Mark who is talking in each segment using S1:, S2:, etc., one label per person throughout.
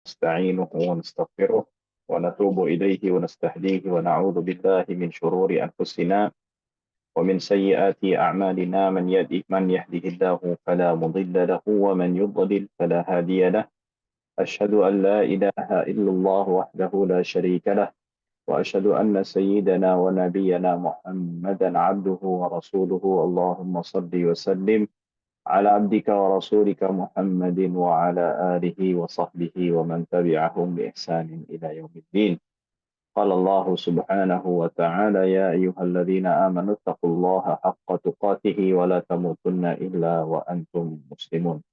S1: ونستعينه ونستغفره ونتوب إليه ونستهديه ونعوذ بالله من شرور أنفسنا ومن سيئات أعمالنا من يهده الله فلا مضل له ومن يضلل فلا هادي له أشهد أن لا إله إلا الله وحده لا شريك له وأشهد أن سيدنا ونبينا محمدا عبده ورسوله اللهم صل وسلم على عبدك ورسولك محمد وعلى آله وصحبه ومن تبعهم بإحسان إلى يوم الدين. قال الله سبحانه وتعالى يا أيها الذين آمنوا اتقوا الله حق تقاته ولا تموتن إلا وأنتم مسلمون.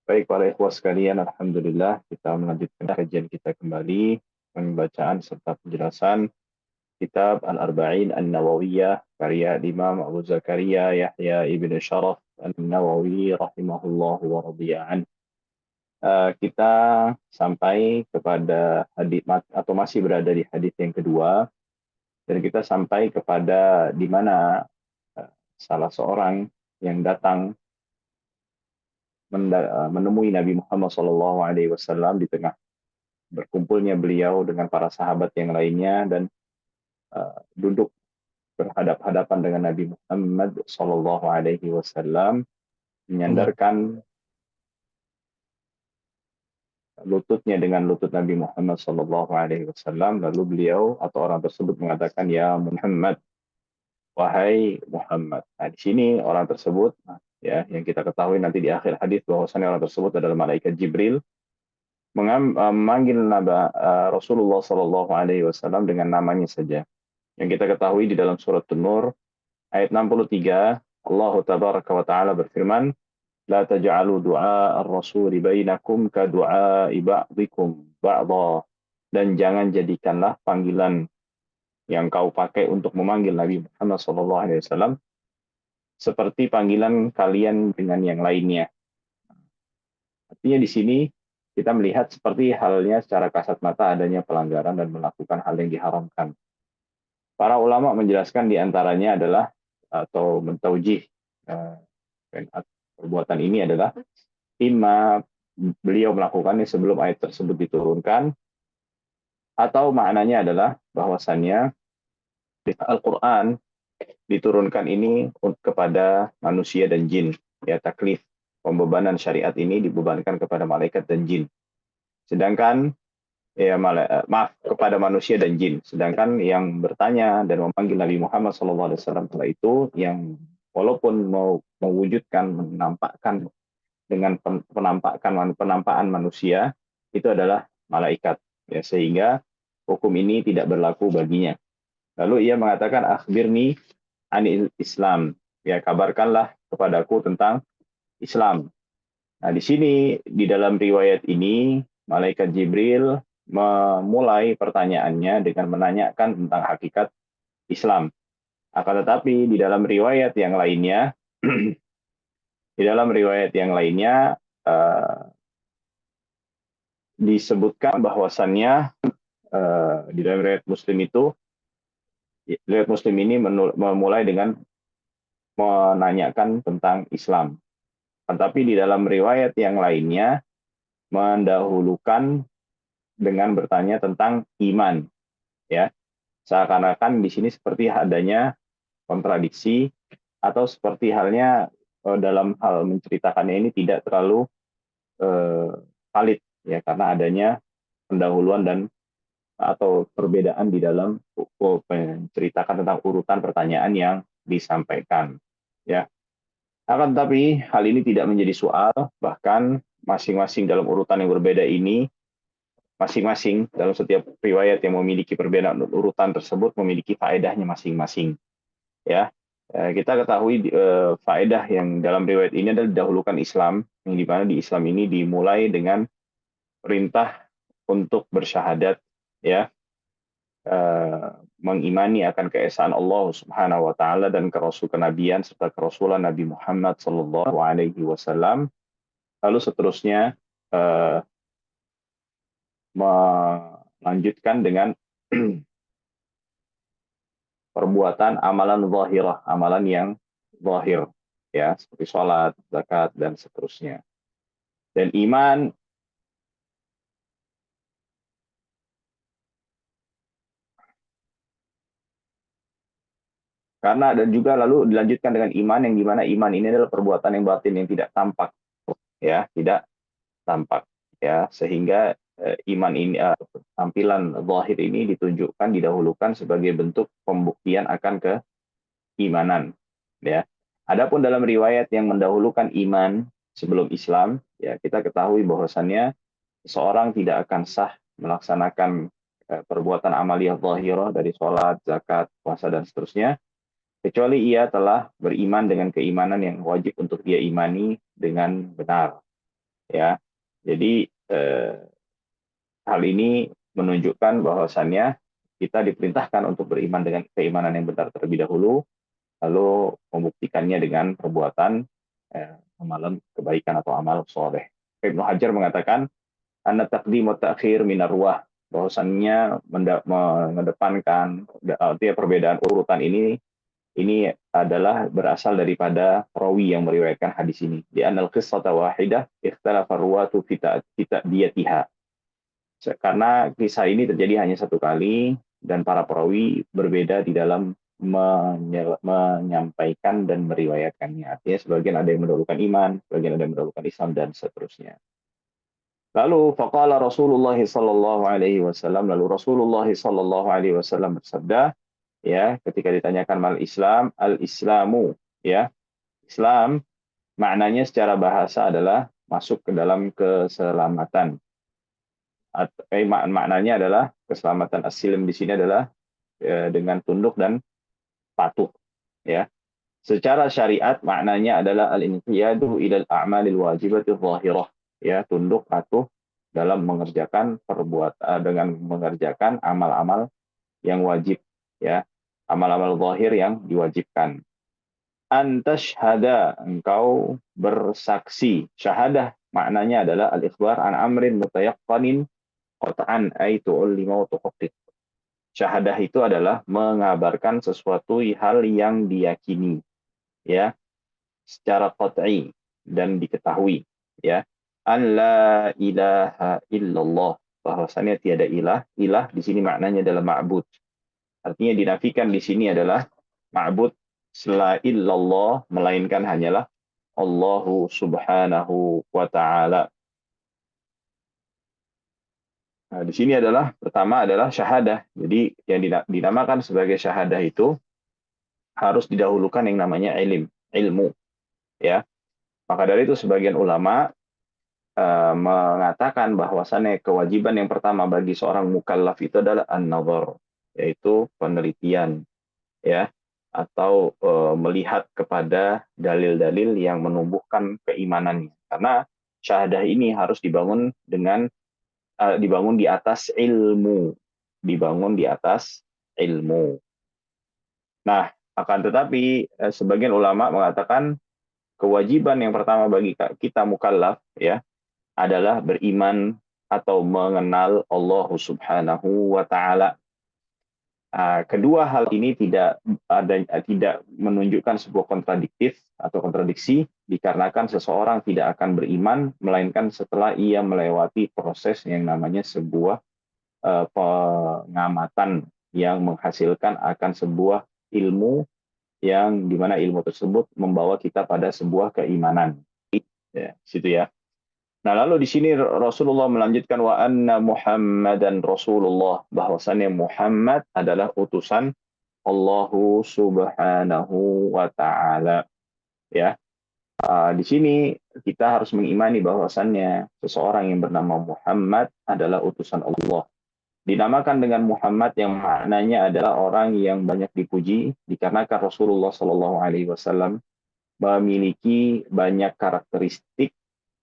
S1: Baik para ikhwah sekalian, Alhamdulillah kita melanjutkan kajian kita kembali pembacaan serta penjelasan kitab Al-Arba'in An-Nawawiyah karya Imam Abu Zakaria Yahya ibn Sharaf An-Nawawi rahimahullah wa radiya'an. Kita sampai kepada hadis atau masih berada di hadis yang kedua, dan kita sampai kepada di mana salah seorang yang datang menemui Nabi Muhammad SAW di tengah berkumpulnya beliau dengan para sahabat yang lainnya, dan duduk berhadap-hadapan dengan Nabi Muhammad SAW, menyandarkan lututnya dengan lutut Nabi Muhammad SAW, lalu beliau atau orang tersebut mengatakan, ya Muhammad, wahai Muhammad. Nah, di sini orang tersebut, ya, yang kita ketahui nanti di akhir hadis bahwasanya orang tersebut adalah malaikat Jibril, memanggil Rasulullah SAW dengan namanya saja. Yang kita ketahui di dalam surat An-Nur ayat 63, Allah Tabaraka wa Ta'ala berfirman, La taj'alu du'a ar-rasuli bainakum ka du'a'i ba'dikum ba'dha. Dan jangan jadikanlah panggilan yang kau pakai untuk memanggil Nabi Muhammad SAW seperti panggilan kalian dengan yang lainnya. Artinya di sini kita melihat seperti halnya secara kasat mata adanya pelanggaran dan melakukan hal yang diharamkan. Para ulama menjelaskan diantaranya adalah atau mentaujih perbuatan ini adalah imma beliau melakukannya sebelum ayat tersebut diturunkan, atau maknanya adalah bahwasannya Al-Quran diturunkan ini kepada manusia dan jin. Ya, taklif, pembebanan syariat ini dibebankan kepada malaikat dan jin. Sedangkan kepada manusia dan jin. Sedangkan yang bertanya dan memanggil Nabi Muhammad SAW setelah itu, yang walaupun mau mewujudkan, menampakkan dengan penampakan manusia, itu adalah malaikat. Ya, sehingga hukum ini tidak berlaku baginya. Lalu ia mengatakan, akhbirni anil Islam. Ya, kabarkanlah kepadaku tentang Islam. Nah, di sini di dalam riwayat ini malaikat Jibril memulai pertanyaannya dengan menanyakan tentang hakikat Islam. Akan tetapi di dalam riwayat yang lainnya, disebutkan bahwasannya di dalam riwayat Muslim ini memulai dengan menanyakan tentang Islam. Tetapi di dalam riwayat yang lainnya mendahulukan dengan bertanya tentang iman, ya. Seakan-akan di sini seperti adanya kontradiksi, atau seperti halnya dalam hal menceritakannya ini tidak terlalu valid, ya, karena adanya pendahuluan dan atau perbedaan di dalam menceritakan tentang urutan pertanyaan yang disampaikan, ya. Akan tetapi hal ini tidak menjadi soal, bahkan masing-masing dalam urutan yang berbeda ini, masing-masing dalam setiap riwayat yang memiliki perbedaan urutan tersebut memiliki faedahnya masing-masing. Ya, kita ketahui faedah yang dalam riwayat ini adalah didahulukan Islam, yang di mana di Islam ini dimulai dengan perintah untuk bersyahadat, ya, mengimani akan keesaan Allah Subhanahu wa Ta'ala dan kenabian serta kerasulan Nabi Muhammad Sallallahu Alaihi Wasallam. Lalu seterusnya melanjutkan dengan perbuatan amalan zahirah, amalan yang zahir, ya, seperti sholat, zakat, dan seterusnya. Dan iman Karena dan juga lalu dilanjutkan dengan iman yang dimana iman ini adalah perbuatan yang batin yang tidak tampak, ya, tidak tampak, ya, sehingga iman ini tampilan zahir ini ditunjukkan didahulukan sebagai bentuk pembuktian akan keimanan, ya. Adapun dalam riwayat yang mendahulukan iman sebelum Islam, ya, kita ketahui bahwasannya seorang tidak akan sah melaksanakan perbuatan amaliyah zahirah dari sholat, zakat, puasa dan seterusnya kecuali ia telah beriman dengan keimanan yang wajib untuk dia imani dengan benar, ya. Jadi hal ini menunjukkan bahwasannya kita diperintahkan untuk beriman dengan keimanan yang benar terlebih dahulu, lalu membuktikannya dengan perbuatan amalan kebaikan atau amal soleh. Ibnu Hajar mengatakan, anna taqdim wa ta'khir minar ruah, bahwasannya mengedepankan, artinya perbedaan urutan ini adalah berasal daripada perawi yang meriwayatkan hadis ini. Di anal qissata wahidah ikhtalafa ruwatu fi ta'diyatiha. Karena kisah ini terjadi hanya satu kali dan para perawi berbeda di dalam menyampaikan dan meriwayatkannya. Artinya sebagian ada yang mendahulukan iman, sebagian ada yang mendahulukan Islam dan seterusnya. Lalu faqala Rasulullah sallallahu alaihi wasallam, lalu Rasulullah sallallahu alaihi wasallam bersabda, ya, ketika ditanyakan mal Islam, al Islamu, ya, Islam maknanya secara bahasa adalah masuk ke dalam keselamatan. Maknanya adalah keselamatan. As-silm di sini adalah dengan tunduk dan patuh, ya. Secara syariat maknanya adalah al-inqiyadu ilal a'malil wajibati dhahirah, ya, tunduk patuh dalam mengerjakan perbuatan dengan mengerjakan amal-amal yang wajib, ya, amal-amal zahir yang diwajibkan. Antashhada, engkau bersaksi. Syahadah maknanya adalah al-ikhbar an amrin mutayaqqanin qat'an ay tu'allima wa tuhaqqiq. Syahadah itu adalah mengabarkan sesuatu hal yang diyakini, ya, secara qat'i dan diketahui, ya. An la ilaha illallah, bahwasanya tiada ilah. Ilah di sini maknanya adalah ma'bud. Artinya dinafikan di sini adalah ma'bud la illallah, melainkan hanyalah Allahu subhanahu wa ta'ala. Nah, di sini adalah pertama adalah syahadah. Jadi yang dinamakan sebagai syahadah itu harus didahulukan yang namanya ilmu, ya. Maka dari itu sebagian ulama mengatakan bahwasannya kewajiban yang pertama bagi seorang mukallaf itu adalah an-nazar, yaitu penelitian, ya, atau melihat kepada dalil-dalil yang menumbuhkan keimanannya. Karena syahadah ini harus dibangun dibangun di atas ilmu, dibangun di atas ilmu. Nah, akan tetapi sebagian ulama mengatakan kewajiban yang pertama bagi kita mukallaf, ya, adalah beriman atau mengenal Allah Subhanahu wa taala. Kedua hal ini tidak menunjukkan sebuah kontradiktif atau kontradiksi, dikarenakan seseorang tidak akan beriman melainkan setelah ia melewati proses yang namanya sebuah pengamatan yang menghasilkan akan sebuah ilmu yang dimana ilmu tersebut membawa kita pada sebuah keimanan. Ya, situ ya. Nah, lalu di sini Rasulullah melanjutkan wa anna Muhammadan Rasulullah, bahwasannya Muhammad adalah utusan Allahu Subhanahu wa taala, ya. Di sini kita harus mengimani bahwasannya seseorang yang bernama Muhammad adalah utusan Allah. Dinamakan dengan Muhammad yang maknanya adalah orang yang banyak dipuji dikarenakan Rasulullah Shallallahu alaihi wasallam memiliki banyak karakteristik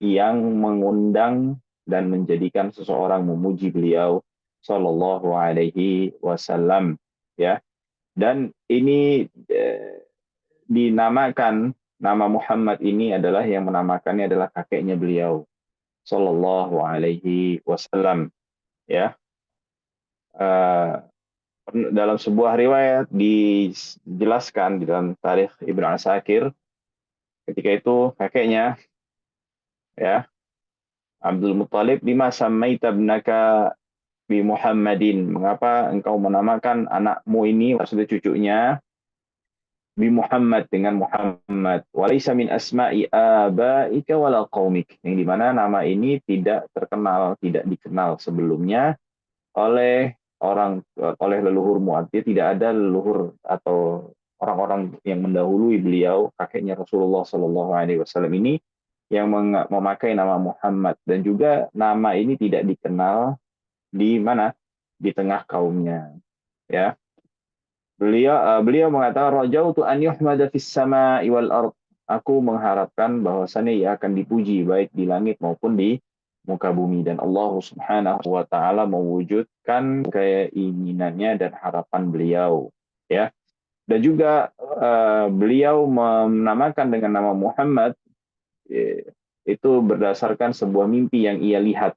S1: yang mengundang dan menjadikan seseorang memuji beliau Shallallahu alaihi wasallam, ya. Dan ini dinamakan, nama Muhammad ini adalah yang menamakannya adalah kakeknya beliau Shallallahu alaihi wasallam, ya. Dalam sebuah riwayat dijelaskan di dalam tarikh Ibnu Asakir, ketika itu kakeknya, ya, Abdul Muthalib, bima samaita ibnaka bi Muhammadin, mengapa engkau menamakan anakmu ini, maksudnya cucunya, bi Muhammad, dengan Muhammad. Walaysa min asma'i abaika wala qaumik. Yang dimana nama ini tidak terkenal, tidak dikenal sebelumnya oleh oleh leluhurmu. Artinya tidak ada leluhur atau orang-orang yang mendahului beliau, kakeknya Rasulullah Shallallahu Alaihi Wasallam ini yang memakai nama Muhammad, dan juga nama ini tidak dikenal di mana, di tengah kaumnya, ya. Beliau mengatakan, rajautu an yuhmada fis sama'i wal ard. Aku mengharapkan bahwasannya ia akan dipuji baik di langit maupun di muka bumi, dan Allah Subhanahu wa taala mewujudkan keinginannya dan harapan beliau, ya. Dan juga beliau menamakan dengan nama Muhammad, itu berdasarkan sebuah mimpi yang ia lihat.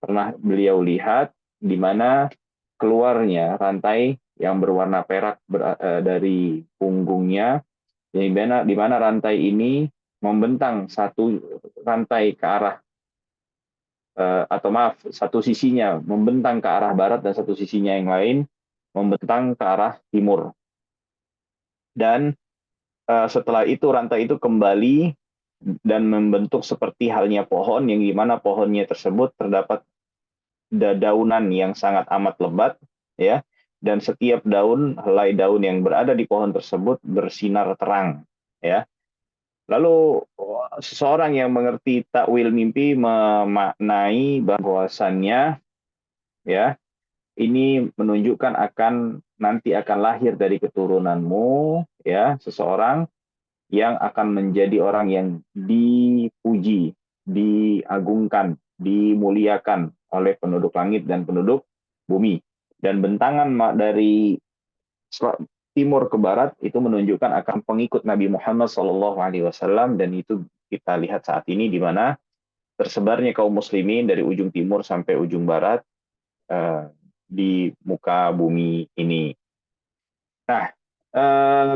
S1: Pernah beliau lihat di mana keluarnya rantai yang berwarna perak dari punggungnya, di mana rantai ini membentang satu rantai ke arah atau maaf, satu sisinya membentang ke arah barat dan satu sisinya yang lain membentang ke arah timur. Dan setelah itu rantai itu kembali dan membentuk seperti halnya pohon, yang dimana pohonnya tersebut terdapat daunan yang sangat amat lebat, ya, dan setiap helai daun yang berada di pohon tersebut bersinar terang, ya. Lalu seseorang yang mengerti takwil mimpi memaknai bahwasannya, ya, ini menunjukkan nanti akan lahir dari keturunanmu, ya, seseorang yang akan menjadi orang yang dipuji, diagungkan, dimuliakan oleh penduduk langit dan penduduk bumi. Dan bentangan dari timur ke barat itu menunjukkan akan pengikut Nabi Muhammad SAW, dan itu kita lihat saat ini di mana tersebarnya kaum muslimin dari ujung timur sampai ujung barat di muka bumi ini. Nah,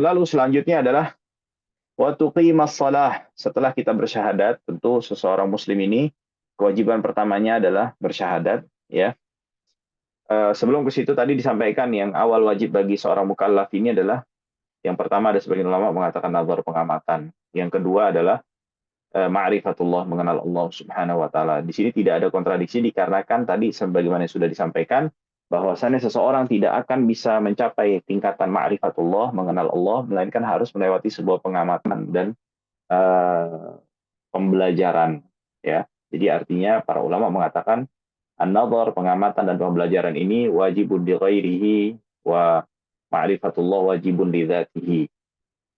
S1: lalu selanjutnya adalah wa tuqimas shalah. Setelah kita bersyahadat, tentu seseorang muslim ini kewajiban pertamanya adalah bersyahadat, ya. Sebelum ke situ tadi disampaikan yang awal wajib bagi seorang mukallaf ini adalah, yang pertama ada sebagian ulama mengatakan nazar, pengamatan. Yang kedua adalah ma'rifatullah, mengenal Allah Subhanahu wa taala. Di sini tidak ada kontradiksi dikarenakan tadi sebagaimana sudah disampaikan bahwasannya seseorang tidak akan bisa mencapai tingkatan ma'rifatullah, mengenal Allah, melainkan harus melewati sebuah pengamatan dan pembelajaran, ya. Jadi artinya para ulama mengatakan an-nazar, pengamatan dan pembelajaran ini wajibun li ghairihi wa ma'rifatullah wajibun li dzatihi.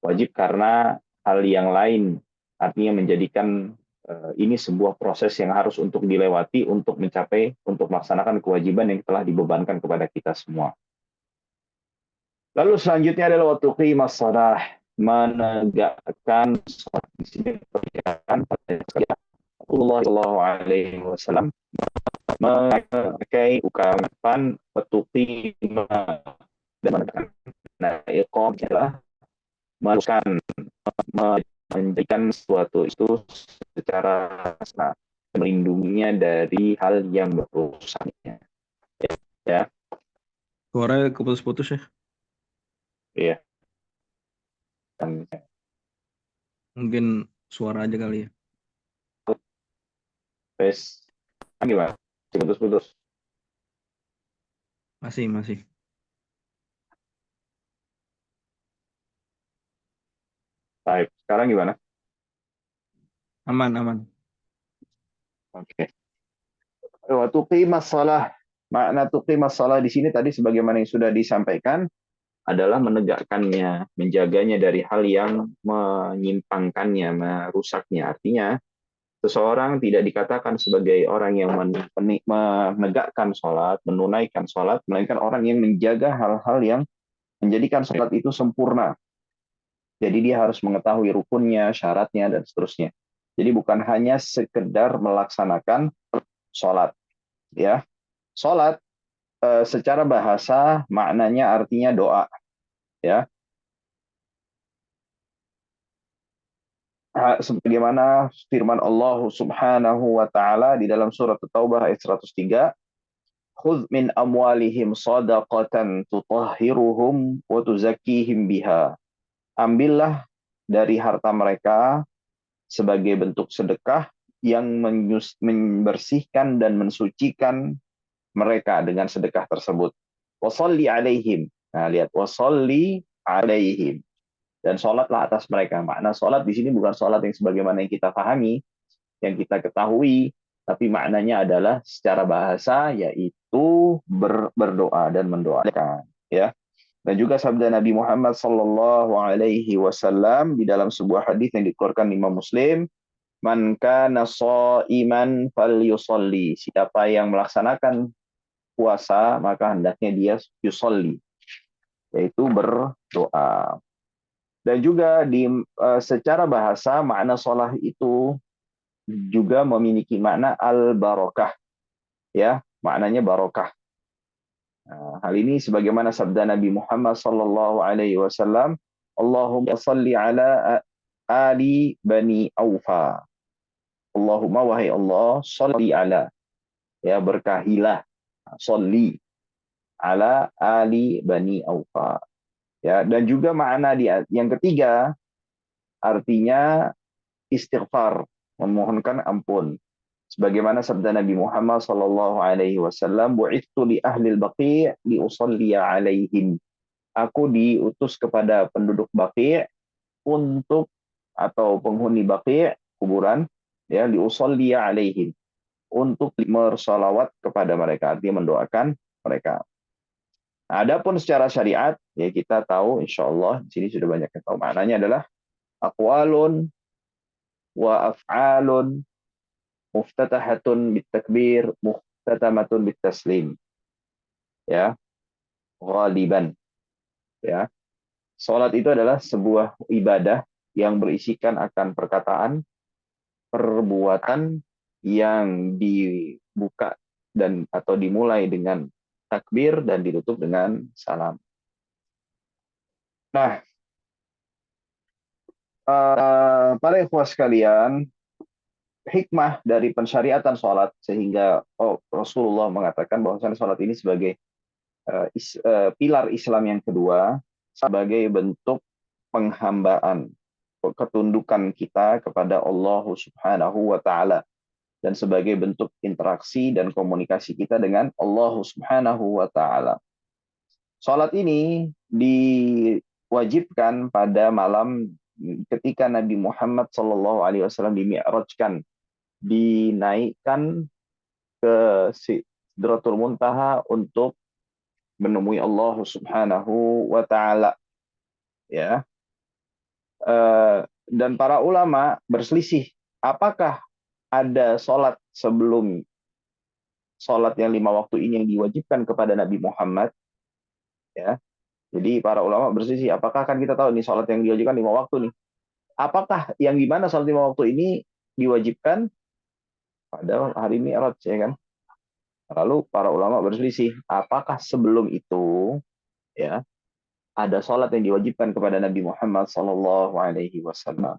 S1: Wajib karena hal yang lain, artinya menjadikan ini sebuah proses yang harus untuk dilewati untuk melaksanakan kewajiban yang telah dibebankan kepada kita semua. Lalu selanjutnya adalah waktu qimas shalah, menegakkan sholat. Di sini perhatikan Rasulullah Shallallahu Alaihi Wasallam memakai ungkapan petuki dan menegakkan. Nah, iqam adalah melakukan, menjadikan sesuatu itu secara melindunginya dari hal yang berusaknya, ya.
S2: Suaranya keputus-putus ya.
S1: Iya. Dan
S2: Mungkin suara aja kali ya.
S1: tes gimana? Putus-putus.
S2: Masih.
S1: Baik. Sekarang gimana?
S2: Aman.
S1: Oke. Waktu qimas shalah. Makna tuqimas shalah di sini tadi sebagaimana yang sudah disampaikan adalah menegakkannya, menjaganya dari hal yang menyimpangkannya, merusaknya. Artinya seseorang tidak dikatakan sebagai orang yang menegakkan sholat, menunaikan sholat, melainkan orang yang menjaga hal-hal yang menjadikan sholat itu sempurna. Jadi dia harus mengetahui rukunnya, syaratnya, dan seterusnya. Jadi bukan hanya sekedar melaksanakan sholat, ya. Sholat secara bahasa maknanya artinya doa, ya. Sebagaimana firman Allah Subhanahu wa taala di dalam surat At-Taubah ayat 103, "Khudz min amwalihim shadaqatan tutahhiruhum wa tuzakkihim biha ambillah dari harta mereka sebagai bentuk sedekah yang membersihkan dan mensucikan mereka dengan sedekah tersebut. Wasalli alaihim. Nah, lihat, wasalli alaihim. Dan sholatlah atas mereka. Makna sholat di sini bukan sholat yang sebagaimana yang kita pahami, yang kita ketahui, tapi maknanya adalah secara bahasa yaitu berdoa dan mendoakan. Ya. Dan juga sabda Nabi Muhammad sallallahu alaihi wasallam di dalam sebuah hadis yang dikeluarkan Imam Muslim, "Man kana sha'iman falyusalli." Siapa yang melaksanakan puasa, maka hendaknya dia yusolli, yaitu berdoa. Dan juga secara bahasa makna sholat itu juga memiliki makna al-barokah, ya, maknanya barokah. Nah, hal ini sebagaimana sabda Nabi Muhammad sallallahu alaihi wasallam, Allahumma salli ala ali bani Aufa. Allahumma wahai Allah, salli ala, ya, berkahilah, salli ala ali bani Aufa. Ya, dan juga makna yang ketiga artinya istighfar, memohonkan ampun. Sebagaimana sabda Nabi Muhammad sallallahu alaihi wasallam, "Bu'ithu li ahli al-baqi' li usalli alaihim." Aku diutus kepada penduduk Baqi' untuk, atau penghuni Baqi', kuburan, ya, li usalli alaihim, untuk bersalawat kepada mereka, artinya mendoakan mereka. Nah, adapun secara syariat, ya kita tahu insyaallah di sini sudah banyak yang tahu maknanya adalah aqwalun wa af'alun muftatahatun bitakbir muftatamatun bitaslim, ya, ghaliban, ya. Salat itu adalah sebuah ibadah yang berisikan akan perkataan, perbuatan yang dibuka dan atau dimulai dengan takbir dan ditutup dengan salam. Nah, para ikhwah sekalian, hikmah dari pensyariatan sholat sehingga Rasulullah mengatakan bahwasanya sholat ini sebagai pilar Islam yang kedua, sebagai bentuk penghambaan, ketundukan kita kepada Allah Subhanahu wa taala, dan sebagai bentuk interaksi dan komunikasi kita dengan Allah Subhanahu wa taala. Salat ini diwajibkan pada malam ketika Nabi Muhammad sallallahu alaihi wasallam dimi'rajkan, dinaikkan ke Sidratul Muntaha untuk menemui Allah Subhanahu wa taala, ya. Dan para ulama berselisih apakah ada sholat sebelum sholat yang 5 waktu ini yang diwajibkan kepada Nabi Muhammad, ya. Jadi para ulama berselisih apakah, kan kita tahu nih sholat yang diwajibkan 5 waktu nih, apakah yang gimana sholat 5 waktu ini diwajibkan pada hari Mi'raj, ya kan. Lalu para ulama berselisih apakah sebelum itu, ya, ada sholat yang diwajibkan kepada Nabi Muhammad Sallallahu Alaihi Wasallam.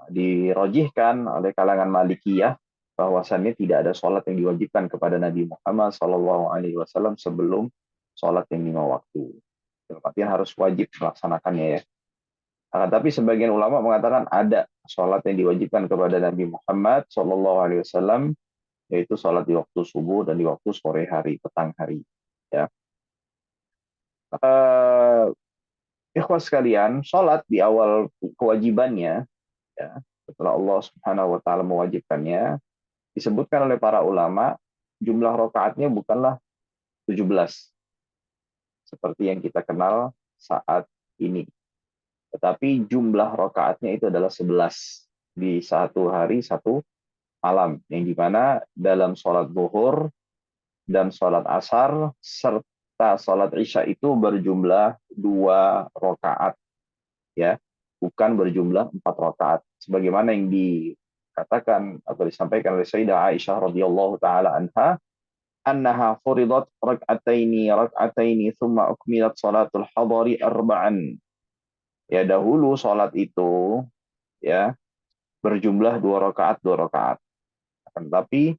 S1: Dirojihkan oleh kalangan Malikiyah bahwasannya tidak ada sholat yang diwajibkan kepada Nabi Muhammad Sallallahu Alaihi Wasallam sebelum sholat yang 5 waktu. Artinya harus wajib melaksanakannya, ya. Tapi sebagian ulama mengatakan ada sholat yang diwajibkan kepada Nabi Muhammad Sallallahu Alaihi Wasallam, yaitu sholat di waktu subuh dan di waktu sore hari, petang hari, ya. Ikhwas sekalian, sholat di awal kewajibannya, ya, setelah Allah Subhanahu wa taala mewajibkannya, disebutkan oleh para ulama jumlah rakaatnya bukanlah 17 seperti yang kita kenal saat ini, tetapi jumlah rakaatnya itu adalah 11 di satu hari satu malam, yang dimana dalam sholat zuhur dan sholat asar serta sholat isya itu berjumlah 2 rakaat, ya, bukan berjumlah 4 rakaat sebagaimana yang dikatakan atau disampaikan oleh Sayyidah Aisyah radhiyallahu taala anha, annaha furidat rak'ataini thumma ukmilat salatul hadari arba'an. Ya, dahulu salat itu, ya, berjumlah 2 rakaat. Tetapi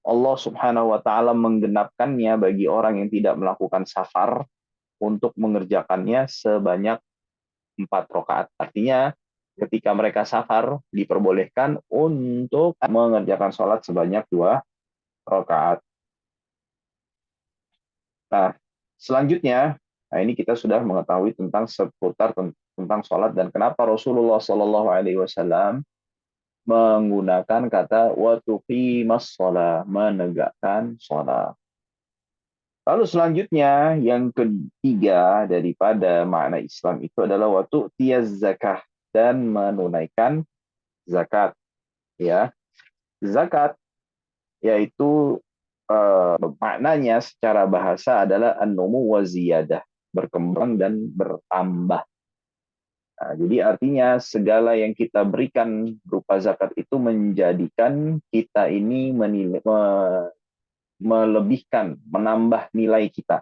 S1: Allah Subhanahu wa taala menggenapkannya bagi orang yang tidak melakukan safar untuk mengerjakannya sebanyak 4 rakaat. Artinya ketika mereka safar diperbolehkan untuk mengerjakan sholat sebanyak 2 rakaat. Nah, selanjutnya, nah ini kita sudah mengetahui tentang seputar tentang sholat dan kenapa Rasulullah Shallallahu Alaihi Wasallam menggunakan kata wa tuqimas shalah, menegakkan sholat. Lalu selanjutnya yang ketiga daripada makna Islam itu adalah wa tu'tiyaz zakah, dan menunaikan zakat, ya. Zakat yaitu maknanya secara bahasa adalah an-numu wa ziyadah, berkembang dan bertambah. Nah, jadi artinya segala yang kita berikan berupa zakat itu menjadikan kita ini melebihkan, menambah nilai kita.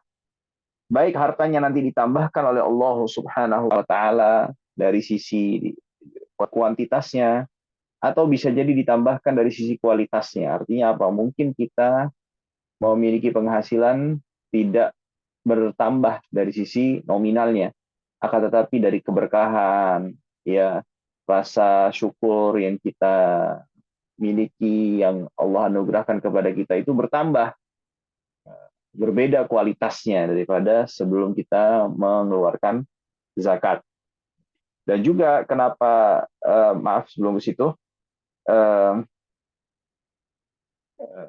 S1: Baik hartanya nanti ditambahkan oleh Allah Subhanahu wa taala dari sisi kuantitasnya, atau bisa jadi ditambahkan dari sisi kualitasnya. Artinya apa? Mungkin kita memiliki penghasilan tidak bertambah dari sisi nominalnya, akan tetapi dari keberkahan, ya, rasa syukur yang kita miliki, yang Allah anugerahkan kepada kita itu bertambah, berbeda kualitasnya daripada sebelum kita mengeluarkan zakat. Dan juga kenapa, maaf sebelum ke situ,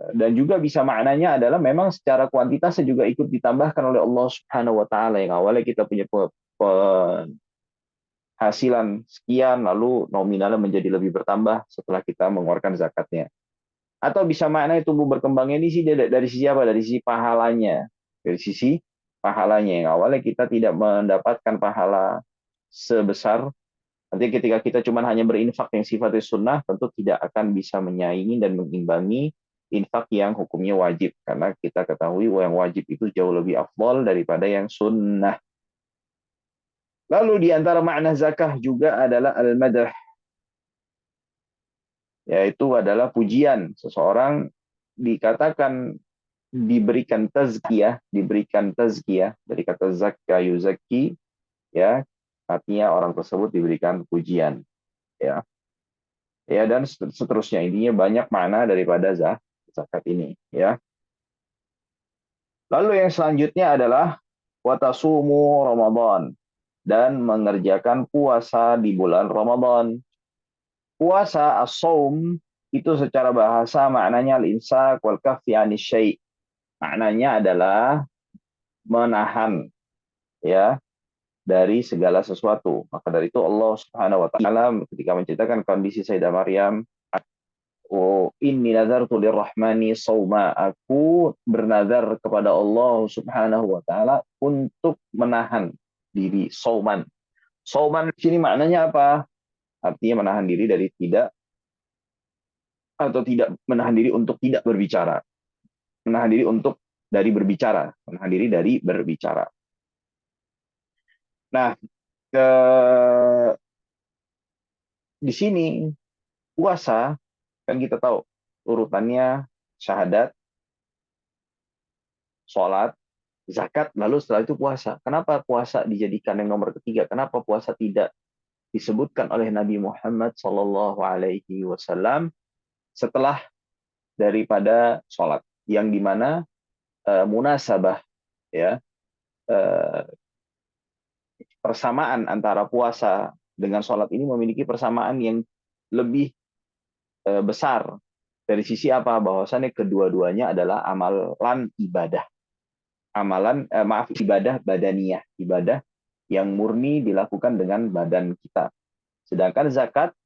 S1: dan juga bisa maknanya adalah memang secara kuantitasnya juga ikut ditambahkan oleh Allah Subhanahu wa taala, yang awalnya kita punya penghasilan sekian lalu nominalnya menjadi lebih bertambah setelah kita mengeluarkan zakatnya. Atau bisa maknanya tumbuh berkembangnya ini sih dari sisi apa? Dari sisi pahalanya. Dari sisi pahalanya yang awalnya kita tidak mendapatkan pahala sebesar, nanti ketika kita cuma hanya berinfak yang sifatnya sunnah, tentu tidak akan bisa menyaingi dan mengimbangi infak yang hukumnya wajib. Karena kita ketahui yang wajib itu jauh lebih afdal daripada yang sunnah. Lalu di antara makna zakah juga adalah al-madah, yaitu adalah pujian. Seseorang dikatakan diberikan tazkiyah dari kata zakka yuzakki, ya, artinya orang tersebut diberikan pujian, ya. Ya, dan seterusnya, intinya banyak makna daripada zakat ini, ya. Lalu yang selanjutnya adalah watasumu Ramadan, dan mengerjakan puasa di bulan Ramadan. Puasa as-saum itu secara bahasa maknanya al-imsak wal kaffi anis syai'. Maknanya adalah menahan, ya, dari segala sesuatu. Maka dari itu Allah Subhanahu wa taala ketika menceritakan kondisi Sayyidah Maryam, "Oh, inni nazartu lirrahmani shauma." Aku bernazar kepada Allah Subhanahu wa taala untuk menahan diri, sauman. Sauman di sini maknanya apa? Artinya menahan diri dari tidak, atau tidak menahan diri untuk tidak berbicara. Menahan diri untuk dari berbicara, menahan diri dari berbicara. Nah, ke di sini puasa kan kita tahu urutannya syahadat, sholat, zakat, lalu setelah itu puasa. Kenapa puasa dijadikan yang nomor ketiga? Kenapa puasa tidak disebutkan oleh Nabi Muhammad Sallallahu Alaihi Wasallam setelah daripada sholat? Yang dimana munasabah, ya, persamaan antara puasa dengan sholat ini memiliki persamaan yang lebih besar. Dari sisi apa? Bahwasannya kedua-duanya adalah amalan ibadah. Ibadah badaniyah, ibadah yang murni dilakukan dengan badan kita. Sedangkan zakat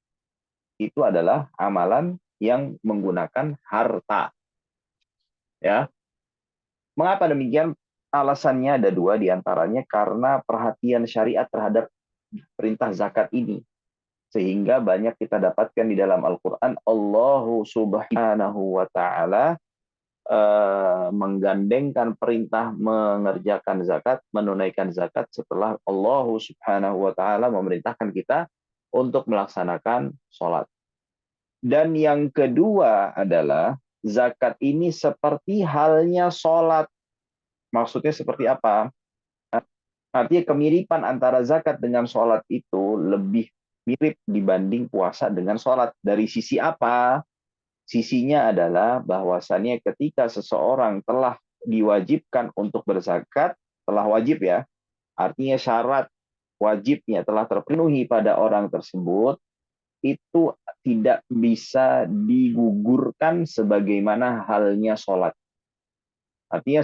S1: itu adalah amalan yang menggunakan harta. Ya. Mengapa demikian? Alasannya ada dua, diantaranya karena perhatian syariat terhadap perintah zakat ini. Sehingga banyak kita dapatkan di dalam Al-Quran, Allah Subhanahu wa ta'ala menggandengkan perintah mengerjakan zakat, menunaikan zakat setelah Allah Subhanahu wa ta'ala memerintahkan kita untuk melaksanakan sholat. Dan yang kedua adalah zakat ini seperti halnya sholat. Maksudnya seperti apa? Artinya kemiripan antara zakat dengan sholat itu lebih mirip dibanding puasa dengan sholat. Dari sisi apa? Sisinya adalah bahwasannya ketika seseorang telah diwajibkan untuk berzakat, telah wajib ya, artinya syarat wajibnya telah terpenuhi pada orang tersebut, itu tidak bisa digugurkan sebagaimana halnya sholat. Artinya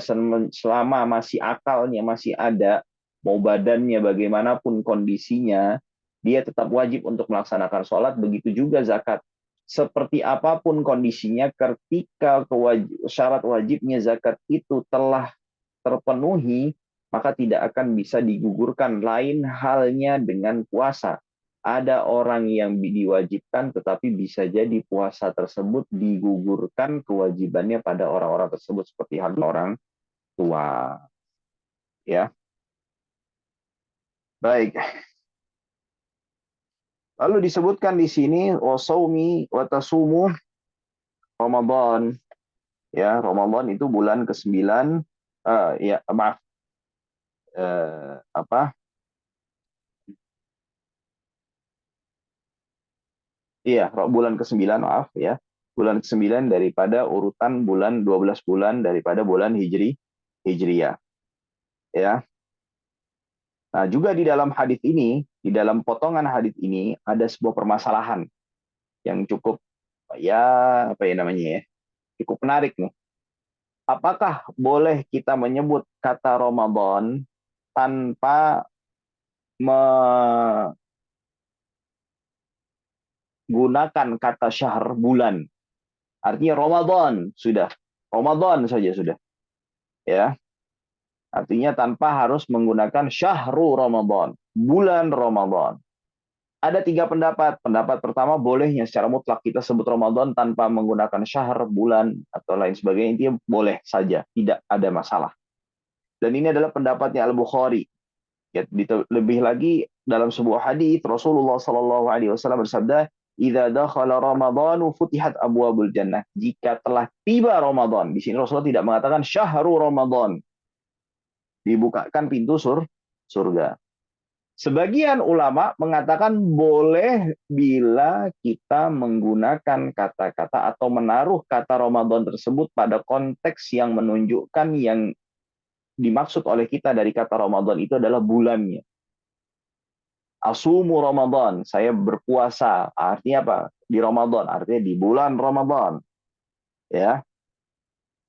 S1: selama masih akalnya masih ada, mau badannya bagaimanapun kondisinya, dia tetap wajib untuk melaksanakan sholat, begitu juga zakat. Seperti apapun kondisinya, ketika syarat wajibnya zakat itu telah terpenuhi, maka tidak akan bisa digugurkan. Lain halnya dengan puasa. Ada orang yang diwajibkan, tetapi bisa jadi puasa tersebut digugurkan kewajibannya pada orang-orang tersebut, seperti hal orang tua. Ya, baik. Lalu disebutkan di sini wasaumi watasumu Ramadan. Ya, Ramadan itu bulan ke-9. Ya, maaf. Apa? Iya, bulan ke-9, maaf ya. Bulan ke-9 daripada urutan bulan 12 bulan daripada bulan Hijriyah. Ya. Nah, juga di dalam hadis ini, di dalam potongan hadis ini ada sebuah permasalahan yang cukup ya apa ya namanya ya? Cukup menarik nih. Apakah boleh kita menyebut kata Ramadan tanpa menggunakan kata syahr bulan? Artinya Ramadan sudah. Ramadan saja sudah. Ya. Artinya tanpa harus menggunakan syahru Ramadan, bulan Ramadan. Ada 3 pendapat. Pendapat pertama, bolehnya secara mutlak kita sebut Ramadan tanpa menggunakan syahr, bulan, atau lain sebagainya. Intinya boleh saja, tidak ada masalah. Dan ini adalah pendapatnya Al-Bukhari. Ya, lebih lagi dalam sebuah hadis Rasulullah SAW bersabda, "Idza dakhala Ramadhanu futihat abwabul jannah." Jika telah tiba Ramadan, di sini Rasulullah tidak mengatakan syahrul Ramadan, dibukakan pintu surga. Sebagian ulama mengatakan boleh bila kita menggunakan kata-kata atau menaruh kata Ramadan tersebut pada konteks yang menunjukkan yang dimaksud oleh kita dari kata Ramadan itu adalah bulannya. Asumu Ramadan, saya berpuasa. Artinya apa? Di Ramadan, artinya di bulan Ramadan. Ya.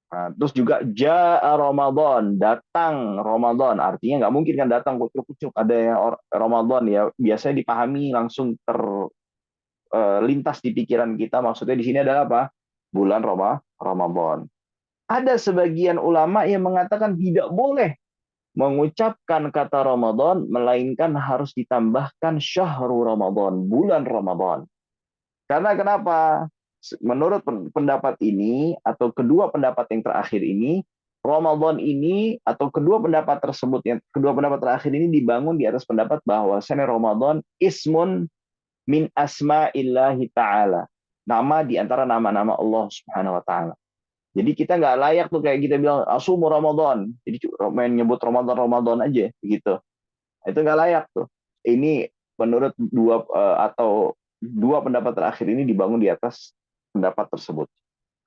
S1: Nah, terus juga ja'a Ramadan, datang Ramadan. Artinya nggak mungkin kan datang kucuk-kucuk. Ada yang Ramadan ya biasanya dipahami langsung terlintas di pikiran kita. Maksudnya di sini adalah apa? Bulan Ramadan. Ada sebagian ulama yang mengatakan tidak boleh mengucapkan kata Ramadan, melainkan harus ditambahkan syahrul Ramadan, bulan Ramadan. Karena kenapa? Menurut pendapat ini, atau kedua pendapat yang terakhir ini, Ramadan ini, atau kedua pendapat tersebut, yang kedua pendapat terakhir ini dibangun di atas pendapat bahwa Ramadan ismun min asma'illahi ta'ala. Nama di antara nama-nama Allah subhanahu wa ta'ala. Jadi kita nggak layak tuh kayak kita bilang asumu Ramadan. Jadi main nyebut Ramadan aja gitu. Itu nggak layak tuh. Ini menurut atau dua pendapat terakhir ini dibangun di atas pendapat tersebut.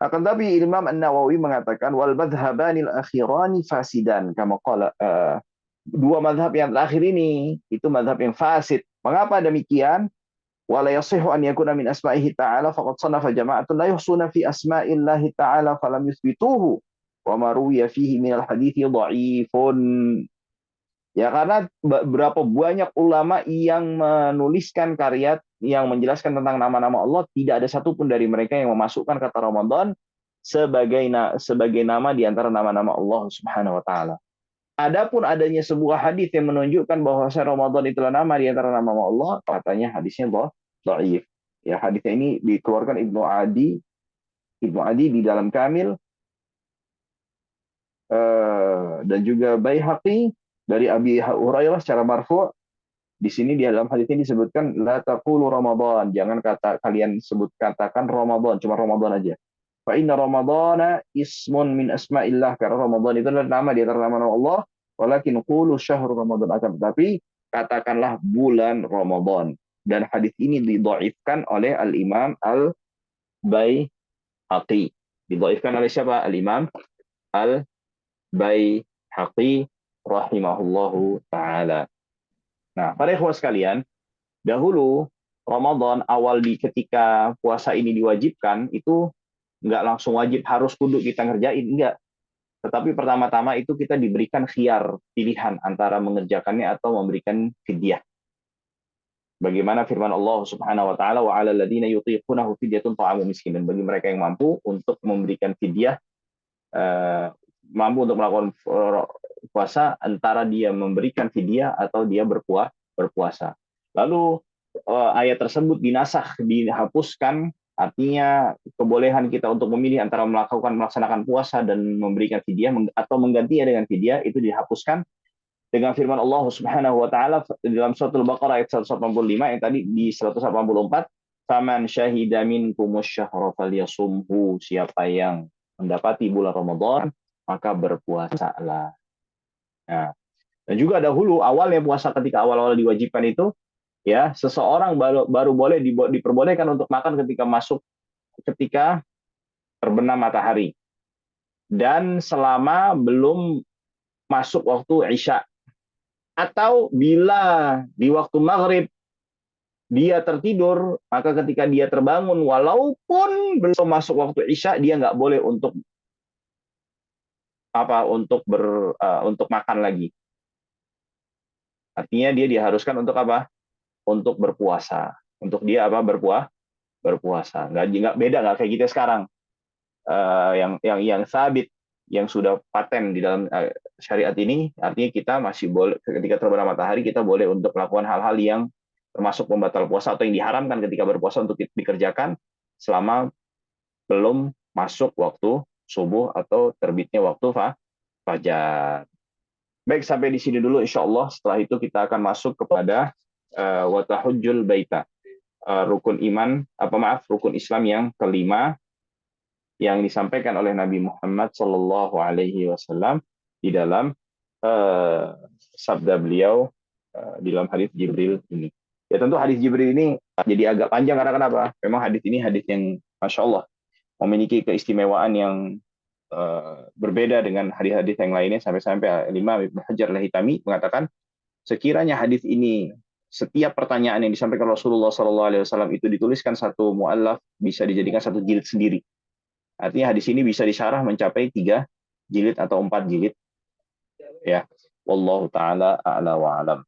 S1: Akan tapi Imam An-Nawawi mengatakan wal madhhabanil akhirani fasidan kama qala dua madhab yang terakhir ini itu madhab yang fasid. Mengapa demikian? Wala yasihu an yakuna min asma'ihi ta'ala faqad sanafa jama'atun la yuhsuna fi asma'illahi ta'ala falam yuthbituhu wa ma ruwiya fihi min al-hadithi dha'ifun. Ya karena berapa banyak ulama yang menuliskan karya yang menjelaskan tentang nama-nama Allah, tidak ada satupun dari mereka yang memasukkan kata Ramadan sebagai nama di antara nama-nama Allah Subhanahu wa taala. Adapun adanya sebuah hadis yang menunjukkan bahwa Ramadan itulah nama di antara nama Allah, katanya hadisnya dhaif. Ya, hadisnya ini dikeluarkan Ibnu Adi di dalam Kamil, dan juga Baihaqi dari Abi Hurairah secara marfu'. Di sini di dalam hadis ini disebutkan la taqulu Ramadan, jangan kalian katakan Ramadan, cuma Ramadan aja. Fa inna Ramadana ismun min asma'illah, karena Ramadan itu adalah nama di antara nama Allah. walakin qulu syahrul Ramadan, akan tetapi katakanlah bulan Ramadan. Dan hadis ini didhaifkan oleh Al-Imam Al-Baihaqi. Didhaifkan oleh siapa? Al-Imam Al-Baihaqi rahimahullahu taala. Nah, para ikhwah sekalian, dahulu Ramadan awal ketika puasa ini diwajibkan itu nggak langsung wajib harus kudu kita ngerjain, enggak. Tetapi pertama-tama itu kita diberikan khiyar, pilihan antara mengerjakannya atau memberikan fidyah. Bagaimana firman Allah Subhanahu wa taala, wa 'alal ladzina yutiqunahu fidyatun ta'amu miskin, dan bagi mereka yang mampu untuk memberikan fidyah, mampu untuk melakukan puasa, antara dia memberikan fidyah atau dia berpuasa. Lalu ayat tersebut dinasakh, dihapuskan, artinya kebolehan kita untuk memilih antara melaksanakan puasa dan memberikan fidyah atau menggantinya dengan fidyah itu dihapuskan dengan firman Allah Subhanahu wa taala dalam surat Al-Baqarah ayat 185 yang tadi di 184, "Faman syahida minkumus syahra falyasumhu." Siapa yang mendapati bulan Ramadan, maka berpuasalah. Nah, dan juga dahulu awalnya puasa ketika awal-awal diwajibkan itu, ya, seseorang baru boleh diperbolehkan untuk makan ketika terbenam matahari dan selama belum masuk waktu Isya, atau bila di waktu maghrib dia tertidur, maka ketika dia terbangun walaupun belum masuk waktu Isya, dia nggak boleh untuk untuk makan lagi. Artinya dia diharuskan untuk apa? Untuk berpuasa. Untuk dia berpuasa. Nggak beda, nggak kayak kita sekarang. Yang sabit, yang sudah paten di dalam syariat ini, artinya kita masih boleh ketika terbenam matahari kita boleh untuk melakukan hal-hal yang termasuk pembatal puasa atau yang diharamkan ketika berpuasa untuk dikerjakan selama belum masuk waktu subuh atau terbitnya waktu fajar. Baik, sampai di sini dulu insya Allah. Setelah itu kita akan masuk kepada watahujjul baita, rukun Islam yang kelima yang disampaikan oleh Nabi Muhammad Sallallahu Alaihi Wasallam di dalam sabda beliau di dalam hadis Jibril ini. Ya tentu hadis Jibril ini jadi agak panjang karena kenapa? Memang hadis ini hadis yang Masya Allah memiliki keistimewaan yang berbeda dengan hadis-hadis yang lainnya, sampai-sampai Imam Ibnu Hajar Al-Haytami mengatakan sekiranya hadis ini setiap pertanyaan yang disampaikan Rasulullah SAW itu dituliskan satu mu'allaf, bisa dijadikan satu jilid sendiri. Artinya hadis ini bisa disyarah mencapai 3 jilid atau 4 jilid. Ya, wallahu taala a'la wa alam.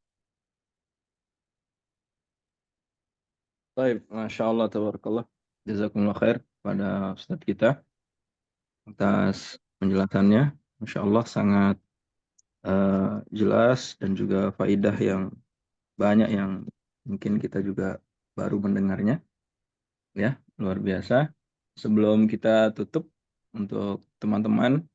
S2: Baik, Masya Allah, tabarakallah. Jazakumullah khair pada Ustadz kita atas penjelasannya. Masya Allah, sangat jelas dan juga faidah yang banyak yang mungkin kita juga baru mendengarnya. Ya, luar biasa. Sebelum kita tutup, untuk teman-teman,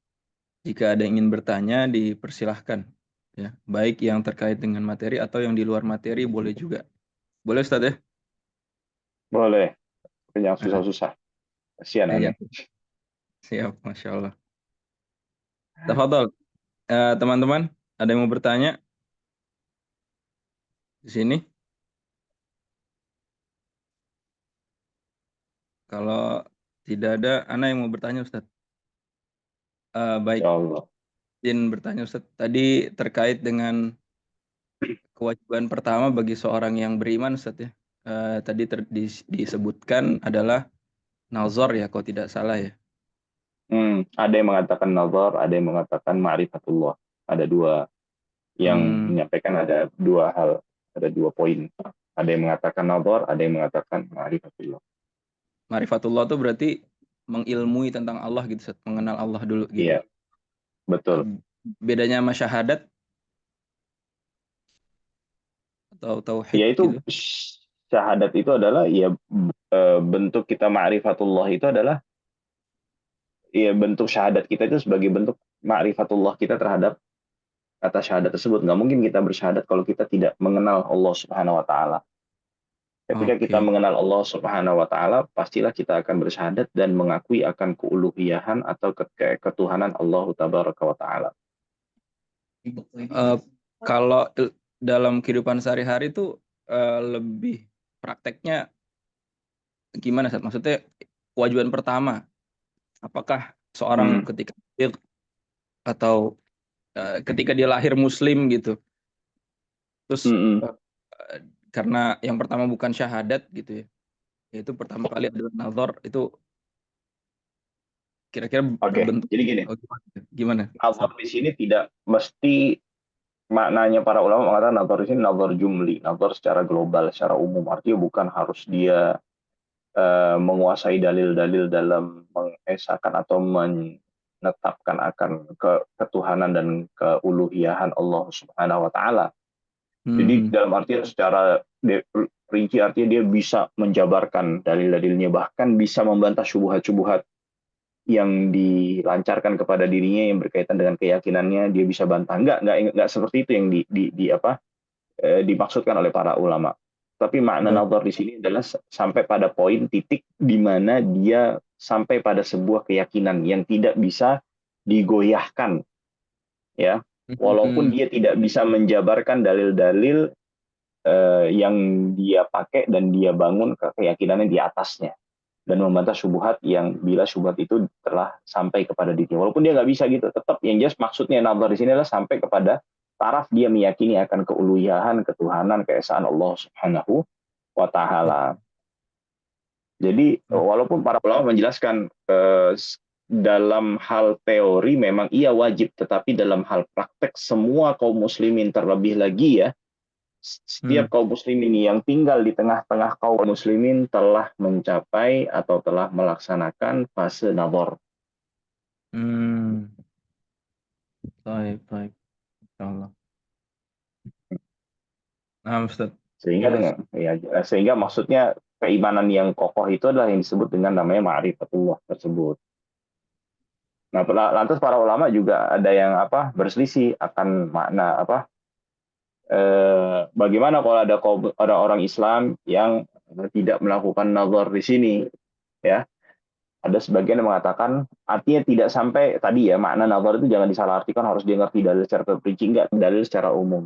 S2: jika ada yang ingin bertanya, dipersilahkan. Ya, baik yang terkait dengan materi atau yang di luar materi boleh juga. Boleh, Ustadz ya?
S1: Boleh. Yang susah-susah. Kasihan
S2: Ya,
S1: aneh.
S2: siap, Masya Allah. Tafadhol, teman-teman, ada yang mau bertanya di sini? Kalau tidak ada, Ana yang mau bertanya, Ustadz. Baik,
S1: Ya Allah.
S2: izin bertanya, Ustadz. Tadi terkait dengan kewajiban pertama bagi seorang yang beriman, Ustadz ya. Tadi disebutkan adalah nazar ya, kalau tidak salah ya.
S1: Ada yang mengatakan nazar, ada yang mengatakan ma'rifatullah. Ada dua yang menyampaikan, ada dua hal, ada 2 poin. Ada yang mengatakan nazar, ada yang mengatakan ma'rifatullah.
S2: Ma'rifatullah itu berarti mengilmui tentang Allah gitu, Ustadz. Mengenal Allah dulu gitu.
S1: Iya, betul.
S2: Bedanya sama syahadat atau tauhid
S1: Yaitu
S2: gitu.
S1: syahadat itu adalah ya bentuk kita ma'rifatullah itu adalah ya bentuk syahadat kita itu sebagai bentuk ma'rifatullah kita terhadap kata syahadat tersebut. Nggak mungkin kita bersyahadat kalau kita tidak mengenal Allah Subhanahu wa taala. Ketika kita mengenal Allah Subhanahu wa taala, pastilah kita akan bersyahadat dan mengakui akan keuluhiyahan atau ketuhanan Allah Tabaraka wa taala.
S2: Eh, kalau dalam kehidupan sehari-hari tuh lebih prakteknya gimana, Sat? Maksudnya kewajiban pertama, apakah seorang
S1: Hmm.
S2: ketika atau ketika dia lahir Muslim gitu, terus
S1: Mm-mm.
S2: karena yang pertama bukan syahadat gitu ya, yaitu pertama kali adalah nazar, itu kira-kira
S1: Oke,
S2: berbentuk
S1: jadi gini,
S2: gimana? Gimana,
S1: nazar
S2: Sat?
S1: di sini tidak mesti maknanya para ulama mengatakan nazar di sini nazar jumli, nazar secara global, secara umum. Artinya bukan harus dia menguasai dalil-dalil dalam mengesahkan atau menetapkan akan ketuhanan dan keuluhiyahan Allah Subhanahu wa taala. Jadi
S2: Hmm.
S1: dalam artian secara rinci artinya dia bisa menjabarkan dalil-dalilnya, bahkan bisa membantah syubhat-syubhat yang dilancarkan kepada dirinya yang berkaitan dengan keyakinannya, dia bisa bantah. Enggak seperti itu yang di apa dimaksudkan oleh para ulama. Tapi makna
S2: Baik.
S1: nazar di sini adalah sampai pada poin titik di mana dia sampai pada sebuah keyakinan yang tidak bisa digoyahkan, ya. Walaupun
S2: Hmm.
S1: dia tidak bisa menjabarkan dalil-dalil yang dia pakai dan dia bangun keyakinannya di atasnya dan membantah syubhat yang bila syubhat itu telah sampai kepada dirinya. Walaupun dia nggak bisa gitu, tetap yang jelas maksudnya nazar di sini adalah sampai kepada taraf dia meyakini akan keuluhiyahan, ketuhanan, keesaan Allah Subhanahu wa taala. Jadi walaupun para ulama menjelaskan dalam hal teori memang ia wajib, tetapi dalam hal praktek semua kaum muslimin terlebih lagi ya,
S2: Hmm.
S1: setiap kaum muslimin yang tinggal di tengah-tengah kaum muslimin telah mencapai atau telah melaksanakan fase nazar.
S2: Hmm. Baik, baik. Insyaallah. Nah, Ustaz.
S1: Sehingga dengan ya sehingga maksudnya keimanan yang kokoh itu adalah yang disebut dengan namanya ma'rifatullah tersebut. Nah, lantas para ulama juga ada yang berselisih akan makna bagaimana kalau ada orang Islam yang tidak melakukan nazar di sini, ya. Ada sebagian yang mengatakan artinya tidak sampai tadi ya, makna nazar itu jangan disalahartikan harus dia ngerti dalil secara terperinci, enggak, dalil secara umum.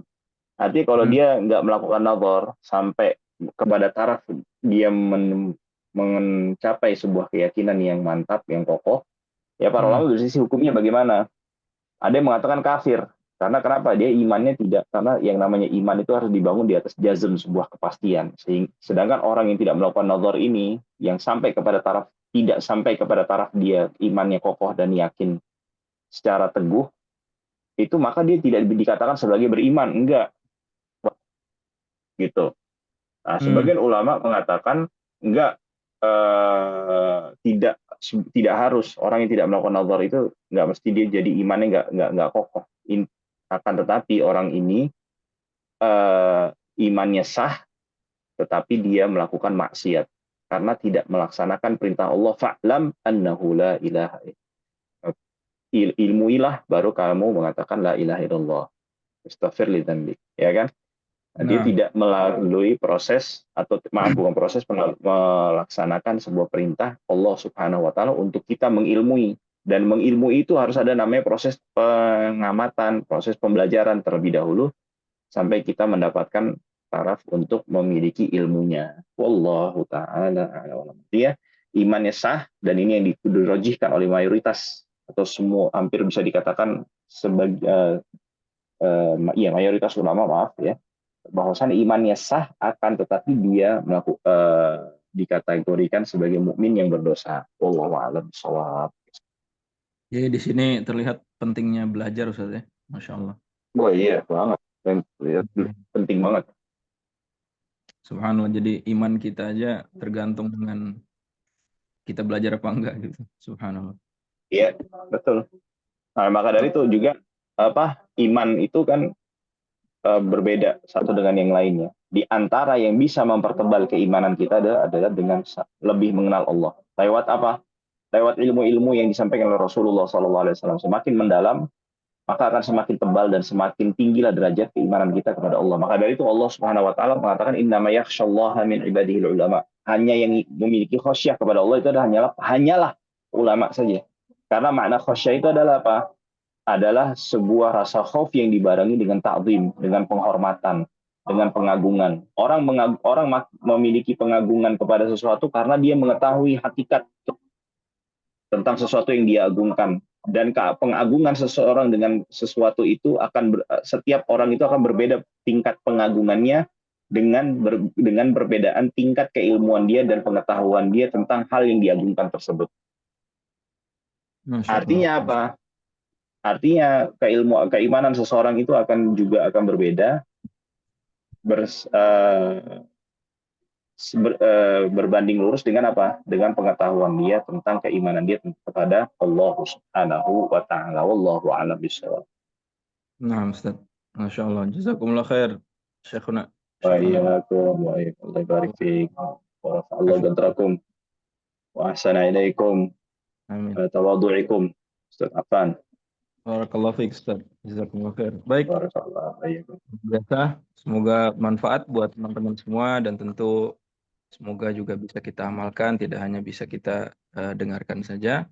S1: Artinya kalau
S2: Hmm.
S1: dia nggak melakukan nazar sampai kepada taraf dia mencapai sebuah keyakinan yang mantap, yang kokoh, ya para
S2: Hmm.
S1: ulama dari sisi hukumnya bagaimana? Ada yang mengatakan kafir. Karena kenapa? Dia imannya tidak, karena yang namanya iman itu harus dibangun di atas jazm, sebuah kepastian. Sedangkan orang yang tidak melakukan nazar ini, yang sampai kepada taraf, tidak sampai kepada taraf dia imannya kokoh dan yakin secara teguh, itu maka dia tidak dikatakan sebagai beriman. Enggak, gitu. Nah,
S2: Hmm.
S1: sebagian ulama mengatakan enggak, tidak tidak harus orang yang tidak melakukan nazar itu enggak mesti dia jadi imannya enggak kokoh. Akan tetapi orang ini eh, imannya sah, tetapi dia melakukan maksiat karena tidak melaksanakan perintah Allah. Fa'lam annahu la ilaha ilmuilah baru kamu mengatakan la ilaha illallah. Astaghfir li dzambik, ya kan? Dia
S2: Nah,
S1: tidak melalui proses atau maaf bukan proses melaksanakan sebuah perintah Allah Subhanahu wa taala untuk kita mengilmui, dan mengilmui itu harus ada namanya proses pengamatan, proses pembelajaran terlebih dahulu sampai kita mendapatkan taraf untuk memiliki ilmunya. Wallahu taala a'lam. Dia imannya sah dan ini yang dirojihkan oleh mayoritas atau semua hampir bisa dikatakan sebagai iya mayoritas ulama maaf ya, bahwasan imannya sah akan tetapi dia dikategorikan sebagai mukmin yang berdosa. Wallahu a'lam bishawab.
S2: jadi di sini terlihat pentingnya belajar, Ustaz ya. Masya Allah.
S1: Oh iya banget.
S2: Hmm.
S1: Penting banget.
S2: Subhanallah. Jadi iman kita aja tergantung dengan kita belajar apa enggak gitu. Subhanallah.
S1: Iya, betul. Nah, maka dari itu juga iman itu kan berbeda satu dengan yang lainnya. Di antara yang bisa mempertebal keimanan kita adalah dengan lebih mengenal Allah. Lewat apa? Lewat ilmu-ilmu yang disampaikan oleh Rasulullah SAW. Semakin mendalam, maka akan semakin tebal dan semakin tinggilah derajat keimanan kita kepada Allah. Maka dari itu Allah Subhanahu wa taala mengatakan innama yakhsyallaha min ibadihi ulama. Hanya yang memiliki khasyah kepada Allah itu adalah hanyalah ulama saja. Karena makna khasyah itu adalah apa? adalah sebuah rasa khauf yang dibarengi dengan ta'zim, dengan penghormatan, dengan pengagungan. Orang memiliki pengagungan kepada sesuatu karena dia mengetahui hakikat tentang sesuatu yang dia agungkan. Dan pengagungan seseorang dengan sesuatu itu setiap orang itu akan berbeda tingkat pengagungannya dengan perbedaan tingkat keilmuan dia dan pengetahuan dia tentang hal yang diagungkan tersebut.
S2: Masya Allah.
S1: Artinya apa? Artinya keimanan seseorang itu akan berbeda berbanding lurus dengan apa? Dengan pengetahuan dia tentang keimanan dia kepada Allah Subhanahu wa taala. Wallahu a'lam bishawab.
S2: Nah, Ustaz. Masya Allah. Jazakumullah khair. Syekhuna.
S1: Wa
S2: Syekhuna.
S1: iyyakum wa Allah barik fiik. Wa Allah qadrakum wa ahsana ilaikum
S2: Amin.
S1: wa tawadhu'ikum. Ustaz Afan.
S2: Barakallahu fiik, Ustaz. Jazakumullah khair. Baik.
S1: Barakallahu fiikum.
S2: Biasa. Semoga manfaat buat teman-teman semua dan tentu semoga juga bisa kita amalkan, tidak hanya bisa kita dengarkan saja.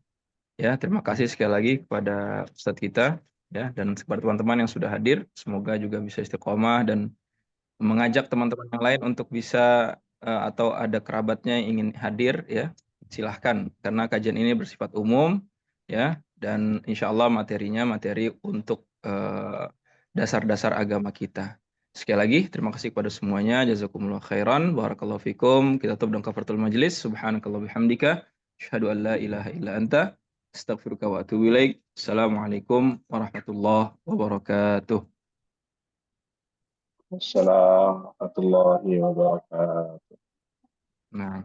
S2: Ya, terima kasih sekali lagi kepada Ustadz kita ya dan kepada teman-teman yang sudah hadir. Semoga juga bisa istiqomah dan mengajak teman-teman yang lain untuk bisa atau ada kerabatnya yang ingin hadir ya. Silahkan karena kajian ini bersifat umum ya dan insya Allah materinya materi untuk dasar-dasar agama kita. Sekali lagi terima kasih kepada semuanya. Jazakumullah khairan. Barakallahu fikum. Kita tutup dengan kafaratul majlis. Subhanakallah bihamdika. Asyhadu an la ilaha illa anta. Astaghfiruka wa atubu ilaik. Assalamualaikum warahmatullahi wabarakatuh.
S1: Wassalamualaikum warahmatullahi wabarakatuh.
S2: Nah.